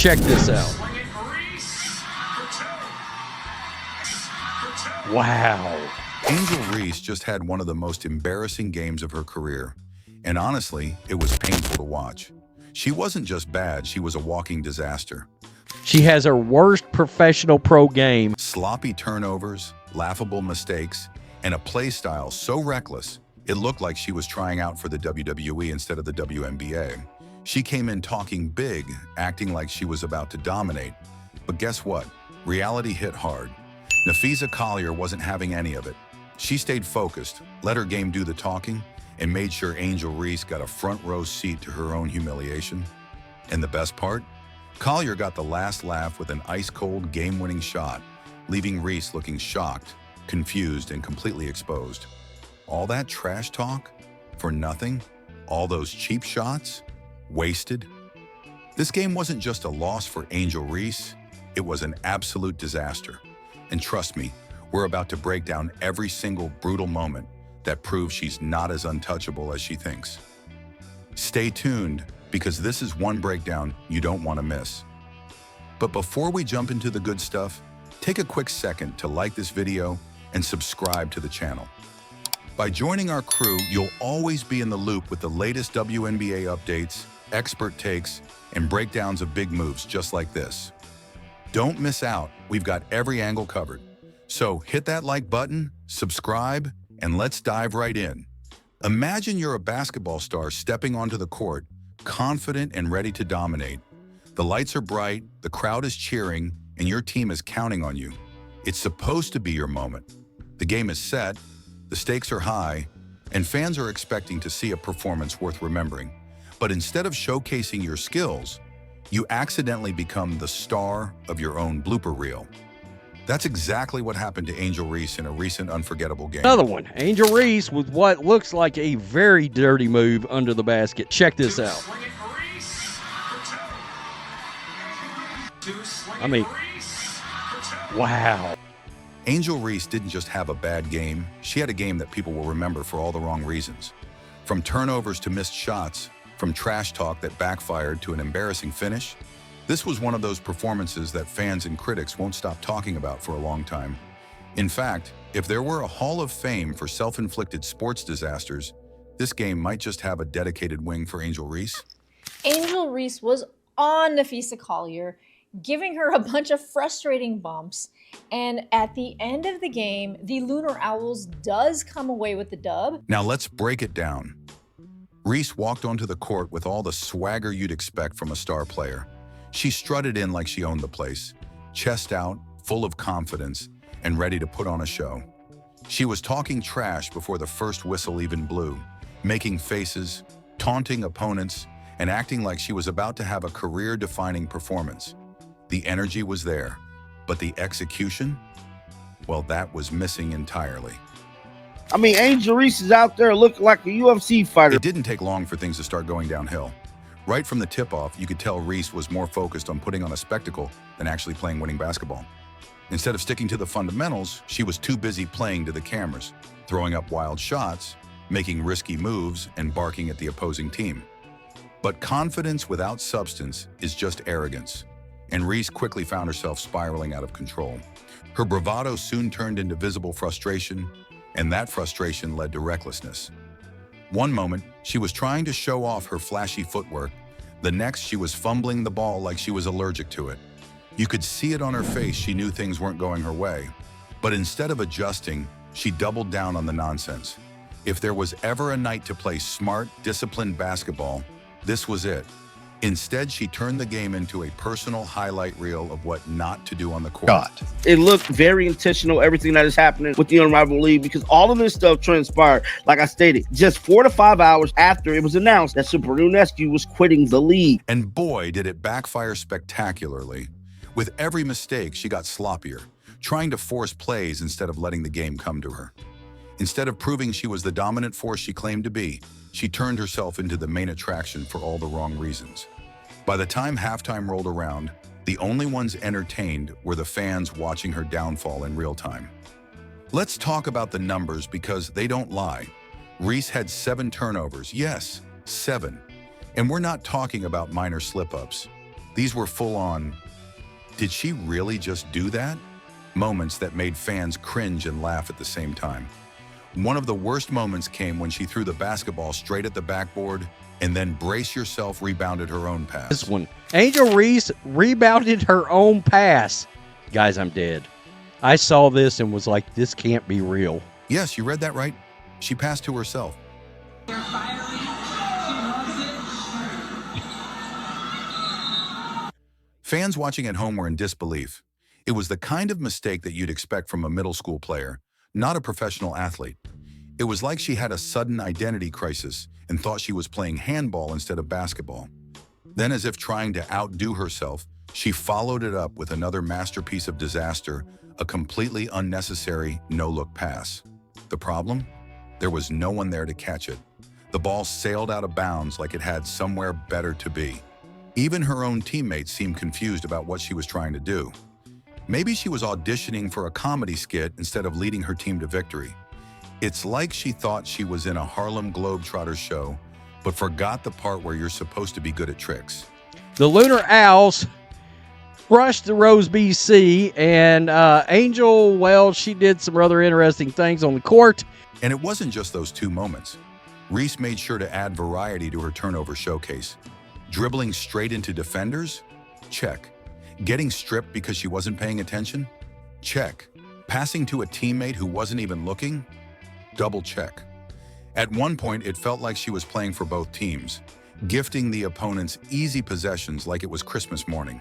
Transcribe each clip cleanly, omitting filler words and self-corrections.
Check this out. Wow. Angel Reese just had one of the most embarrassing games of her career. And honestly, it was painful to watch. She wasn't just bad, she was a walking disaster. She has her worst professional pro game. Sloppy turnovers, laughable mistakes, and a play style so reckless, it looked like she was trying out for the WWE instead of the WNBA. She came in talking big, acting like she was about to dominate. But guess what? Reality hit hard. Napheesa Collier wasn't having any of it. She stayed focused, let her game do the talking, and made sure Angel Reese got a front row seat to her own humiliation. And the best part? Collier got the last laugh with an ice-cold game-winning shot, leaving Reese looking shocked, confused, and completely exposed. All that trash talk? For nothing? All those cheap shots? Wasted? This game wasn't just a loss for Angel Reese, it was an absolute disaster. And trust me, we're about to break down every single brutal moment that proves she's not as untouchable as she thinks. Stay tuned, because this is one breakdown you don't want to miss. But before we jump into the good stuff, take a quick second to like this video and subscribe to the channel. By joining our crew, you'll always be in the loop with the latest WNBA updates, expert takes, and breakdowns of big moves just like this. Don't miss out, we've got every angle covered. So hit that like button, subscribe, and let's dive right in. Imagine you're a basketball star stepping onto the court, confident and ready to dominate. The lights are bright, the crowd is cheering, and your team is counting on you. It's supposed to be your moment. The game is set, the stakes are high, and fans are expecting to see a performance worth remembering. But instead of showcasing your skills, you accidentally become the star of your own blooper reel. That's exactly what happened to Angel Reese in a recent unforgettable game. Another one. Angel Reese with what looks like a very dirty move under the basket. Check this out. I mean, wow. Angel Reese didn't just have a bad game, she had a game that people will remember for all the wrong reasons. From turnovers to missed shots, from trash talk that backfired to an embarrassing finish, this was one of those performances that fans and critics won't stop talking about for a long time. In fact, if there were a Hall of Fame for self-inflicted sports disasters, this game might just have a dedicated wing for Angel Reese. Angel Reese was on Napheesa Collier, giving her a bunch of frustrating bumps. And at the end of the game, the Lunar Owls does come away with the dub. Now let's break it down. Reese walked onto the court with all the swagger you'd expect from a star player. She strutted in like she owned the place, chest out, full of confidence, and ready to put on a show. She was talking trash before the first whistle even blew, making faces, taunting opponents, and acting like she was about to have a career-defining performance. The energy was there, but the execution? Well, that was missing entirely. I mean, Angel Reese is out there looking like a UFC fighter. It didn't take long for things to start going downhill. Right from the tip-off, you could tell Reese was more focused on putting on a spectacle than actually playing winning basketball. Instead of sticking to the fundamentals, she was too busy playing to the cameras, throwing up wild shots, making risky moves, and barking at the opposing team. But confidence without substance is just arrogance, and Reese quickly found herself spiraling out of control. Her bravado soon turned into visible frustration, and that frustration led to recklessness. One moment, she was trying to show off her flashy footwork. The next, she was fumbling the ball like she was allergic to it. You could see it on her face she knew things weren't going her way. But instead of adjusting, she doubled down on the nonsense. If there was ever a night to play smart, disciplined basketball, this was it. Instead, she turned the game into a personal highlight reel of what not to do on the court. It looked very intentional, everything that is happening with the Unrivaled League, because all of this stuff transpired, like I stated, just 4 to 5 hours after it was announced that Sabrina Ionescu was quitting the league. And boy, did it backfire spectacularly. With every mistake, she got sloppier, trying to force plays instead of letting the game come to her. Instead of proving she was the dominant force she claimed to be, she turned herself into the main attraction for all the wrong reasons. By the time halftime rolled around, the only ones entertained were the fans watching her downfall in real time. Let's talk about the numbers because they don't lie. Reese had 7 turnovers, yes, 7. And we're not talking about minor slip-ups. These were full-on, did she really just do that? Moments that made fans cringe and laugh at the same time. One of the worst moments came when she threw the basketball straight at the backboard and then, brace yourself, rebounded her own pass. This one. Angel Reese rebounded her own pass. Guys, I'm dead. I saw this and was like, this can't be real. Yes, you read that right. She passed to herself. Fans watching at home were in disbelief. It was the kind of mistake that you'd expect from a middle school player, not a professional athlete. It was like she had a sudden identity crisis and thought she was playing handball instead of basketball. Then, as if trying to outdo herself, she followed it up with another masterpiece of disaster, a completely unnecessary no-look pass. The problem? There was no one there to catch it. The ball sailed out of bounds like it had somewhere better to be. Even her own teammates seemed confused about what she was trying to do. Maybe she was auditioning for a comedy skit instead of leading her team to victory. It's like she thought she was in a Harlem Globetrotters show, but forgot the part where you're supposed to be good at tricks. The Lunar Owls rushed the Rose BC, and Angel, well, she did some rather interesting things on the court. And it wasn't just those two moments. Reese made sure to add variety to her turnover showcase. Dribbling straight into defenders? Check. Getting stripped because she wasn't paying attention? Check. Passing to a teammate who wasn't even looking? Double check. At one point, it felt like she was playing for both teams, gifting the opponents easy possessions like it was Christmas morning.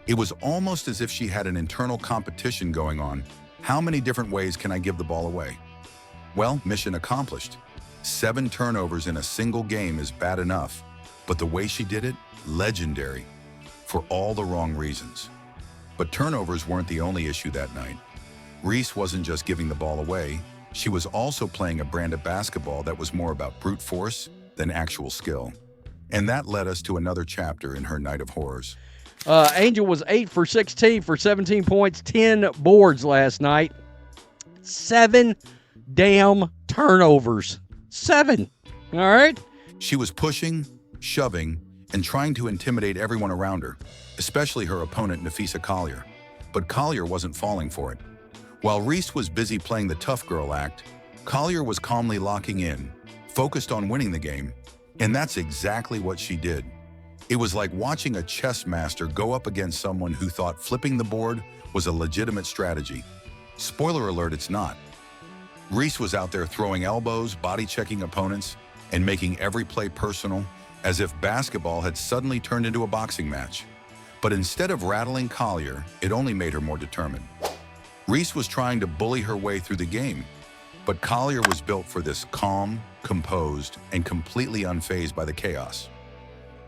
It was almost as if she had an internal competition going on. How many different ways can I give the ball away? Well, mission accomplished. 7 turnovers in a single game is bad enough, but the way she did it, legendary, for all the wrong reasons. But turnovers weren't the only issue that night. Reese wasn't just giving the ball away, she was also playing a brand of basketball that was more about brute force than actual skill. And that led us to another chapter in her night of horrors. Angel was 8 for 16 for 17 points, 10 boards last night. 7 damn turnovers. 7. All right? She was pushing, shoving, and trying to intimidate everyone around her, especially her opponent, Napheesa Collier. But Collier wasn't falling for it. While Reese was busy playing the tough girl act, Collier was calmly locking in, focused on winning the game, and that's exactly what she did. It was like watching a chess master go up against someone who thought flipping the board was a legitimate strategy. Spoiler alert, it's not. Reese was out there throwing elbows, body-checking opponents, and making every play personal, as if basketball had suddenly turned into a boxing match. But instead of rattling Collier, it only made her more determined. Reese was trying to bully her way through the game, but Collier was built for this, calm, composed, and completely unfazed by the chaos.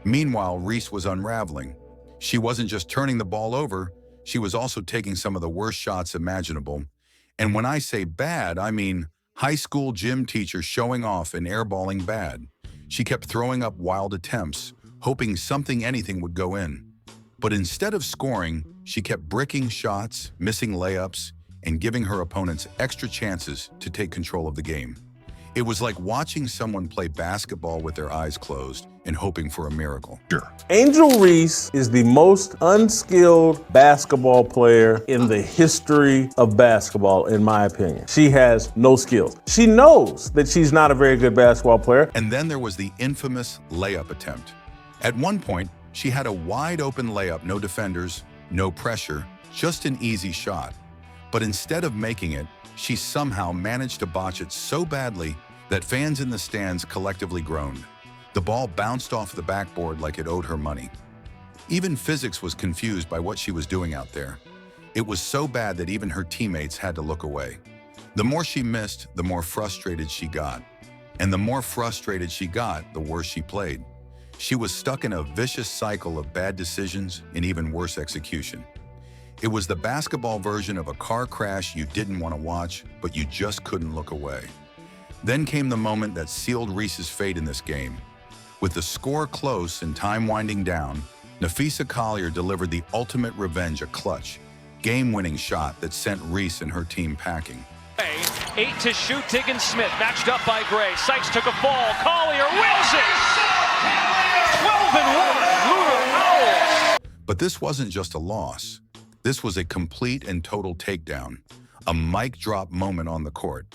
Meanwhile, Reese was unraveling. She wasn't just turning the ball over, she was also taking some of the worst shots imaginable. And when I say bad, I mean high school gym teacher showing off and airballing bad. She kept throwing up wild attempts, hoping anything would go in. But instead of scoring, she kept bricking shots, missing layups, and giving her opponents extra chances to take control of the game. It was like watching someone play basketball with their eyes closed and hoping for a miracle. Angel Reese is the most unskilled basketball player in the history of basketball, in my opinion. She has no skills. She knows that she's not a very good basketball player. And then there was the infamous layup attempt. At one point, she had a wide open layup, no defenders, no pressure, just an easy shot. But instead of making it, she somehow managed to botch it so badly that fans in the stands collectively groaned. The ball bounced off the backboard like it owed her money. Even physics was confused by what she was doing out there. It was so bad that even her teammates had to look away. The more she missed, the more frustrated she got. And the more frustrated she got, the worse she played. She was stuck in a vicious cycle of bad decisions and even worse execution. It was the basketball version of a car crash you didn't want to watch, but you just couldn't look away. Then came the moment that sealed Reese's fate in this game. With the score close and time winding down, Napheesa Collier delivered the ultimate revenge, a clutch, game-winning shot that sent Reese and her team packing. 8 to shoot, Tiggins Smith matched up by Gray. Sykes took a fall, Collier wins it! 12-1, Lunar Owls! But this wasn't just a loss. This was a complete and total takedown, a mic drop moment on the court.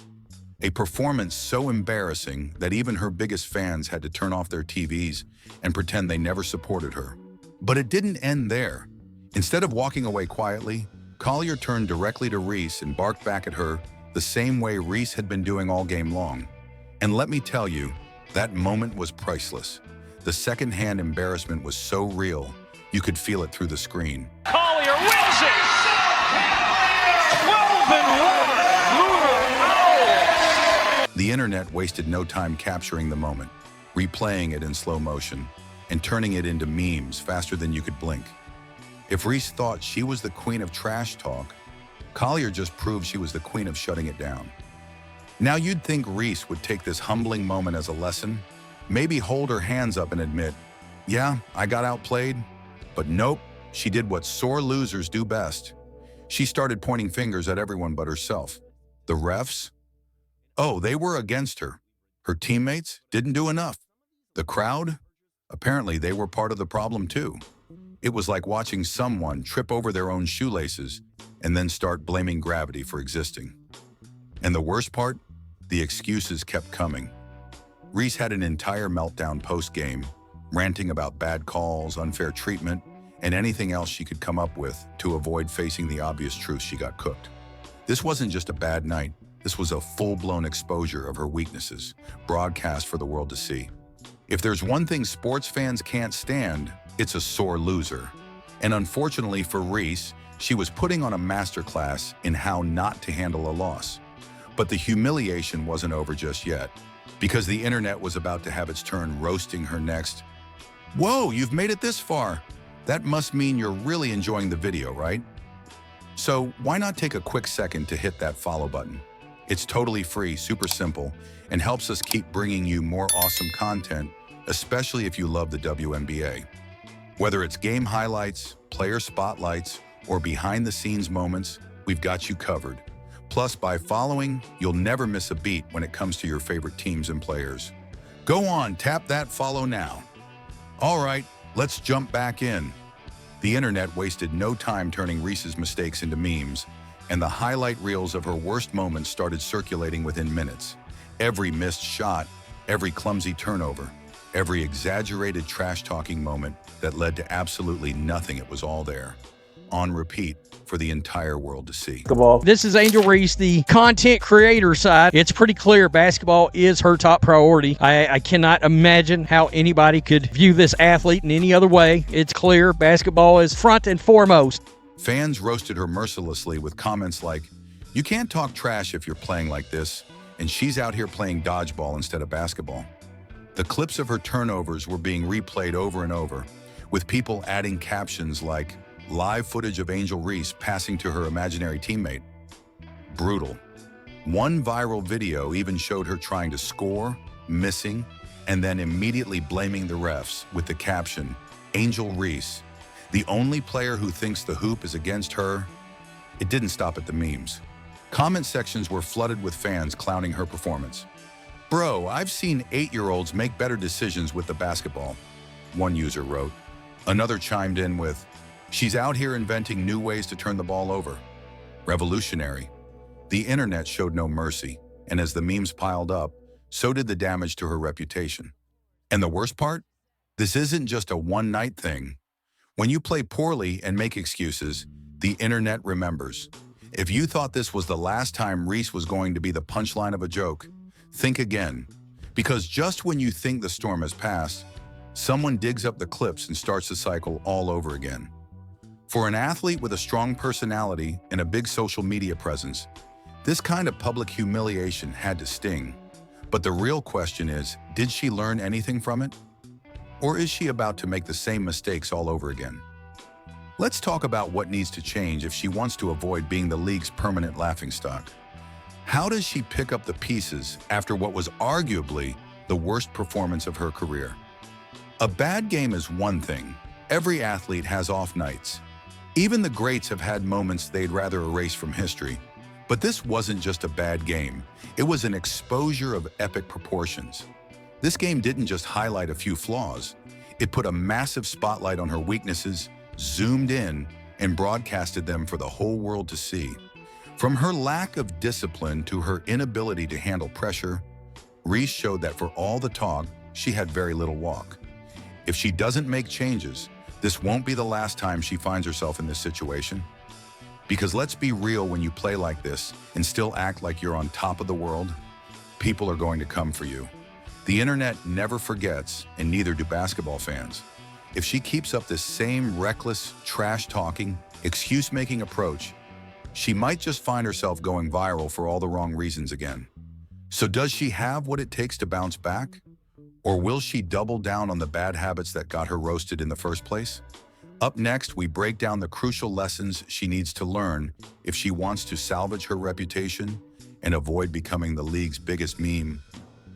A performance so embarrassing that even her biggest fans had to turn off their TVs and pretend they never supported her. But it didn't end there. Instead of walking away quietly, Collier turned directly to Reese and barked back at her the same way Reese had been doing all game long. And let me tell you, that moment was priceless. The second-hand embarrassment was so real, you could feel it through the screen. Collier wins it! 12-1 Lunar Owls! The internet wasted no time capturing the moment, replaying it in slow motion, and turning it into memes faster than you could blink. If Reese thought she was the queen of trash talk, Collier just proved she was the queen of shutting it down. Now you'd think Reese would take this humbling moment as a lesson, maybe hold her hands up and admit, yeah, I got outplayed, but nope, she did what sore losers do best. She started pointing fingers at everyone but herself. The refs? Oh, they were against her. Her teammates didn't do enough. The crowd? Apparently they were part of the problem too. It was like watching someone trip over their own shoelaces and then start blaming gravity for existing. And the worst part? The excuses kept coming. Reese had an entire meltdown post-game, ranting about bad calls, unfair treatment, and anything else she could come up with to avoid facing the obvious truth she got cooked. This wasn't just a bad night. This was a full-blown exposure of her weaknesses, broadcast for the world to see. If there's one thing sports fans can't stand, it's a sore loser. And unfortunately for Reese, she was putting on a masterclass in how not to handle a loss. But the humiliation wasn't over just yet, because the internet was about to have its turn roasting her next. Whoa, you've made it this far. That must mean you're really enjoying the video, right? So why not take a quick second to hit that follow button? It's totally free, super simple, and helps us keep bringing you more awesome content, especially if you love the WNBA. Whether it's game highlights, player spotlights, or behind-the-scenes moments, we've got you covered. Plus, by following, you'll never miss a beat when it comes to your favorite teams and players. Go on, tap that follow now. All right, let's jump back in. The internet wasted no time turning Reese's mistakes into memes, and the highlight reels of her worst moments started circulating within minutes. Every missed shot, every clumsy turnover, every exaggerated trash-talking moment that led to absolutely nothing, it was all there, on repeat for the entire world to see. This is Angel Reese, the content creator side. It's pretty clear basketball is her top priority. I cannot imagine how anybody could view this athlete in any other way. It's clear basketball is front and foremost. Fans roasted her mercilessly with comments like, "You can't talk trash if you're playing like this, and she's out here playing dodgeball instead of basketball." The clips of her turnovers were being replayed over and over, with people adding captions like, "Live footage of Angel Reese passing to her imaginary teammate." Brutal. One viral video even showed her trying to score, missing, and then immediately blaming the refs with the caption, "Angel Reese, the only player who thinks the hoop is against her." It didn't stop at the memes. Comment sections were flooded with fans clowning her performance. "Bro, I've seen 8-year-olds make better decisions with the basketball," one user wrote. Another chimed in with, "She's out here inventing new ways to turn the ball over." Revolutionary. The internet showed no mercy, and as the memes piled up, so did the damage to her reputation. And the worst part? This isn't just a one-night thing. When you play poorly and make excuses, the internet remembers. If you thought this was the last time Reese was going to be the punchline of a joke, think again. Because just when you think the storm has passed, someone digs up the clips and starts the cycle all over again. For an athlete with a strong personality and a big social media presence, this kind of public humiliation had to sting. But the real question is, did she learn anything from it? Or is she about to make the same mistakes all over again? Let's talk about what needs to change if she wants to avoid being the league's permanent laughingstock. How does she pick up the pieces after what was arguably the worst performance of her career? A bad game is one thing. Every athlete has off nights. Even the greats have had moments they'd rather erase from history. But this wasn't just a bad game. It was an exposure of epic proportions. This game didn't just highlight a few flaws. It put a massive spotlight on her weaknesses, zoomed in, and broadcasted them for the whole world to see. From her lack of discipline to her inability to handle pressure, Reese showed that for all the talk, she had very little walk. If she doesn't make changes, this won't be the last time she finds herself in this situation. Because let's be real, when you play like this and still act like you're on top of the world, people are going to come for you. The internet never forgets, and neither do basketball fans. If she keeps up this same reckless, trash-talking, excuse-making approach, she might just find herself going viral for all the wrong reasons again. So does she have what it takes to bounce back? Or will she double down on the bad habits that got her roasted in the first place? Up next, we break down the crucial lessons she needs to learn if she wants to salvage her reputation and avoid becoming the league's biggest meme.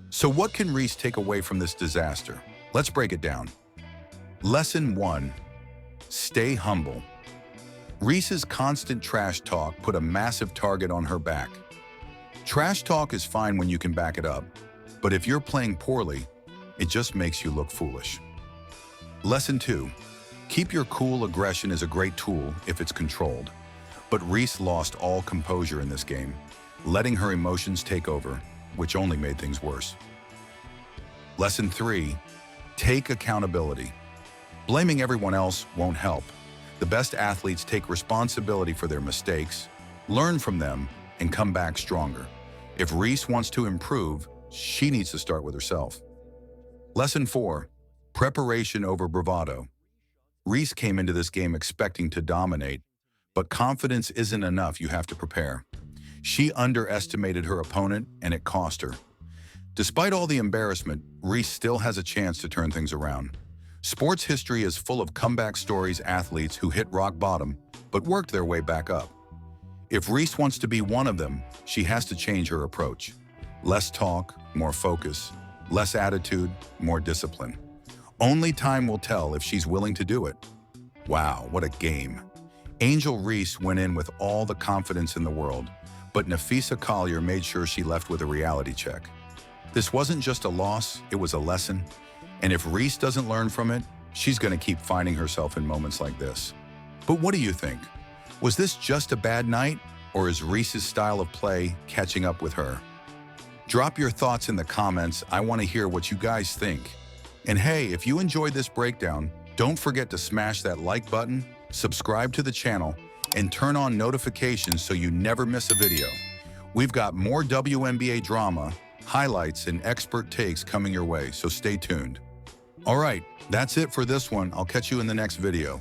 So what can Reese take away from this disaster? Let's break it down. Lesson 1. Stay humble. Reese's constant trash talk put a massive target on her back. Trash talk is fine when you can back it up, but if you're playing poorly, it just makes you look foolish. Lesson 2. Keep your cool. Aggression is a great tool if it's controlled, but Reese lost all composure in this game, letting her emotions take over, which only made things worse. Lesson 3. Take accountability. Blaming everyone else won't help. The best athletes take responsibility for their mistakes, learn from them, and come back stronger. If Reese wants to improve, she needs to start with herself. Lesson 4. Preparation over bravado. Reese came into this game expecting to dominate, but confidence isn't enough. You have to prepare. She underestimated her opponent, and it cost her. Despite all the embarrassment, Reese still has a chance to turn things around. Sports history is full of comeback stories, athletes who hit rock bottom but worked their way back up. If Reese wants to be one of them, she has to change her approach. Less talk, more focus. Less attitude, more discipline. Only time will tell if she's willing to do it. Wow, what a game. Angel Reese went in with all the confidence in the world, but Napheesa Collier made sure she left with a reality check. This wasn't just a loss, it was a lesson. And if Reese doesn't learn from it, she's going to keep finding herself in moments like this. But what do you think? Was this just a bad night, or is Reese's style of play catching up with her? Drop your thoughts in the comments. I want to hear what you guys think. And hey, if you enjoyed this breakdown, don't forget to smash that like button, subscribe to the channel, and turn on notifications so you never miss a video. We've got more WNBA drama, highlights, and expert takes coming your way, so stay tuned. All right, that's it for this one. I'll catch you in the next video.